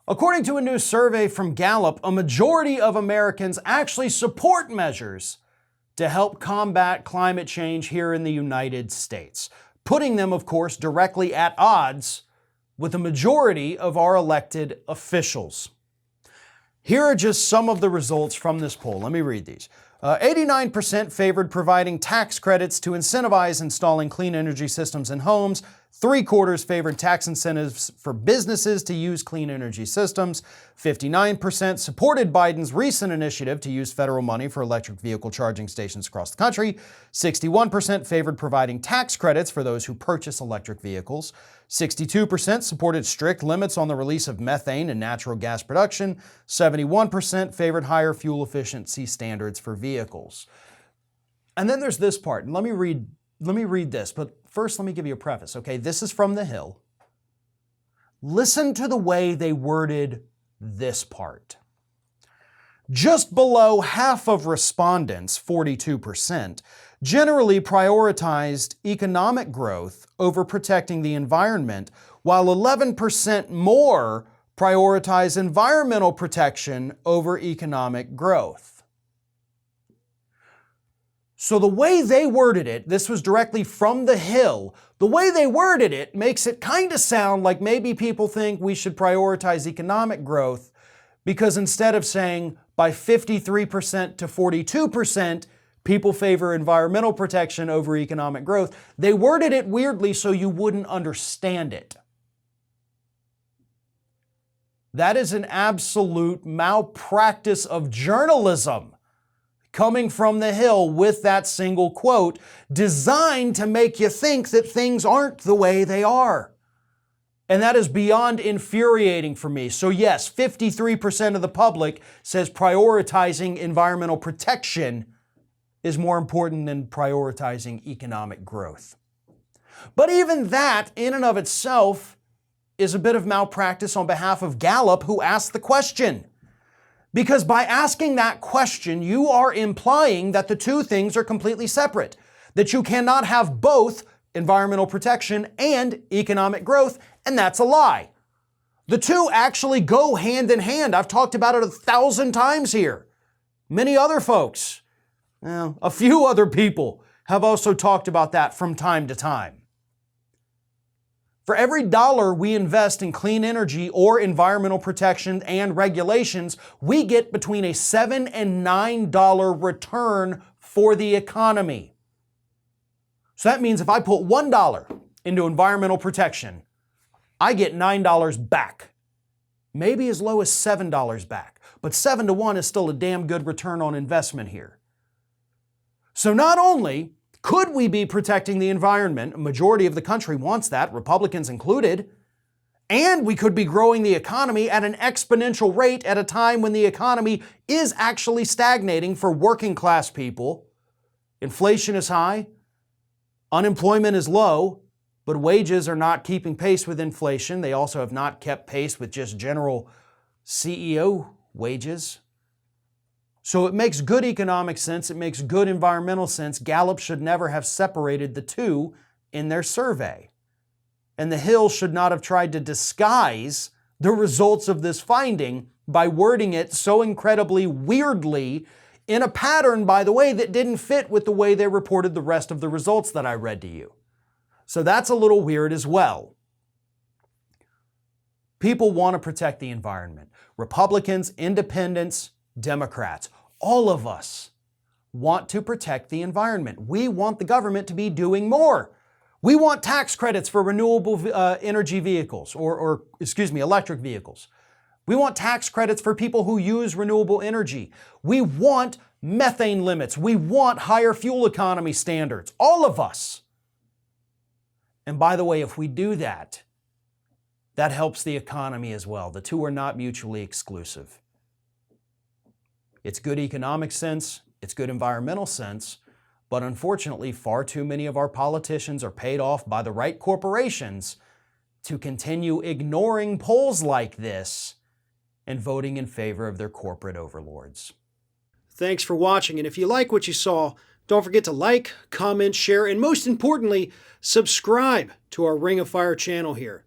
According to a new survey from Gallup, a majority of Americans actually support measures to help combat climate change here in the United States, putting them, of course, directly at odds with the majority of our elected officials. Here are just some of the results from this poll. Let me read these. 89% favored providing tax credits to incentivize installing clean energy systems in homes. 3/4 favored tax incentives for businesses to use clean energy systems. 59% supported Biden's recent initiative to use federal money for electric vehicle charging stations across the country. 61% favored providing tax credits for those who purchase electric vehicles. 62% supported strict limits on the release of methane and natural gas production. 71% favored higher fuel efficiency standards for vehicles. And then there's this part, and let me read this, but first let me give you a preface, okay? This is from The Hill. Listen to the way they worded this part. Just below half of respondents, 42%, generally prioritized economic growth over protecting the environment, while 11% more prioritize environmental protection over economic growth. So the way they worded it, this was directly from The Hill, the way they worded it makes it kind of sound like maybe people think we should prioritize economic growth because instead of saying by 53% to 42%, people favor environmental protection over economic growth, they worded it weirdly so you wouldn't understand it. That is an absolute malpractice of journalism coming from The Hill with that single quote, designed to make you think that things aren't the way they are. And that is beyond infuriating for me. So yes, 53% of the public says prioritizing environmental protection is more important than prioritizing economic growth. But even that, in and of itself, is a bit of malpractice on behalf of Gallup, who asked the question. Because by asking that question, you are implying that the two things are completely separate, that you cannot have both environmental protection and economic growth, and that's a lie. The two actually go hand in hand. I've talked about it 1,000 times here. Many other folks, a few other people have also talked about that from time to time. For every dollar we invest in clean energy or environmental protection and regulations, we get between a $7 and $9 return for the economy. So that means if I put $1 into environmental protection, I get $9 back. Maybe as low as $7 back, but 7 to 1 is still a damn good return on investment here. So not only could we be protecting the environment, a majority of the country wants that, Republicans included, and we could be growing the economy at an exponential rate at a time when the economy is actually stagnating for working class people. Inflation is high, unemployment is low, but wages are not keeping pace with inflation. They also have not kept pace with just general CEO wages. So it makes good economic sense, it makes good environmental sense. Gallup should never have separated the two in their survey. And The Hill should not have tried to disguise the results of this finding by wording it so incredibly weirdly in a pattern, by the way, that didn't fit with the way they reported the rest of the results that I read to you. So that's a little weird as well. People want to protect the environment. Republicans, independents, Democrats, all of us want to protect the environment. We want the government to be doing more. We want tax credits for renewable energy vehicles, electric vehicles. We want tax credits for people who use renewable energy. We want methane limits. We want higher fuel economy standards. All of us. And by the way, if we do that, that helps the economy as well. The two are not mutually exclusive. It's good economic sense, it's good environmental sense, but unfortunately, far too many of our politicians are paid off by the right corporations to continue ignoring polls like this and voting in favor of their corporate overlords. Thanks for watching, and if you like what you saw, don't forget to like, comment, share, and most importantly, subscribe to our Ring of Fire channel here.